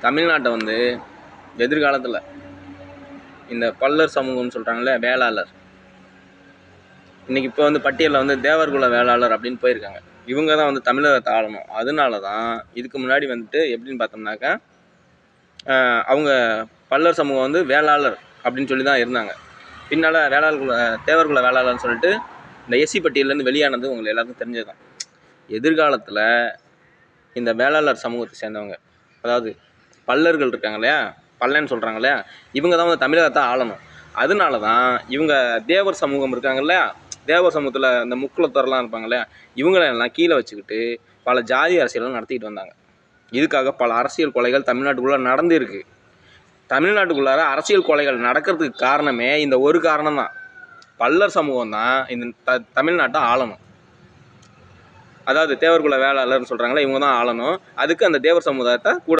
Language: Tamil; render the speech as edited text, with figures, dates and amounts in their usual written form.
தமிழ்நாட்டை வந்து எதிர்காலத்தில் இந்த பல்லர் சமூகம்னு சொல்கிறாங்களே, வேளாளர், இன்றைக்கி இப்போ வந்து பட்டியலில் வந்து தேவர்குல வேளாளர் அப்படின்னு போயிருக்காங்க. இவங்க தான் வந்து தமிழகத்தை ஆளணும். அதனால தான் இதுக்கு முன்னாடி வந்துட்டு எப்படின்னு பார்த்தோம்னாக்கா, அவங்க பல்லர் சமூகம் வந்து வேளாளர் அப்படின்னு சொல்லி தான் இருந்தாங்க. பின்னால் தேவர்குல வேளாளர்னு சொல்லிட்டு இந்த எஸ்சி பட்டியலேருந்து வெளியானது உங்களுக்கு எல்லாருக்கும் தெரிஞ்சது தான். எதிர்காலத்தில் இந்த வேளாளர் சமூகத்தை சேர்ந்தவங்க, அதாவது பல்லர்கள் இருக்காங்க இல்லையா, பல்லன்னு சொல்கிறாங்க இல்லையா, இவங்க தான் வந்து தமிழகத்தை ஆளணும். அதனால தான் இவங்க தேவர் சமூகம் இருக்காங்க இல்லையா, தேவர் சமூகத்தில் இந்த முக்குலத்தோர்லாம் இருப்பாங்க இல்லையா, இவங்களெல்லாம் கீழே வச்சுக்கிட்டு பல ஜாதி அரசியலும் நடத்திக்கிட்டு வந்தாங்க. இதுக்காக பல அரசியல் கொலைகள் தமிழ்நாட்டுக்குள்ளே நடந்துருக்கு. தமிழ்நாட்டுக்குள்ளார அரசியல் கொலைகள் நடக்கிறதுக்கு காரணமே இந்த ஒரு காரணம் தான். பல்லர் சமூகம் தான் இந்த தமிழ்நாட்டை ஆளணும். அதாவது தேவர்குல வேளாளர்னு சொல்கிறாங்களே, இவங்க தான் ஆளணும். அதுக்கு அந்த தேவர் சமுதாயத்தை கூட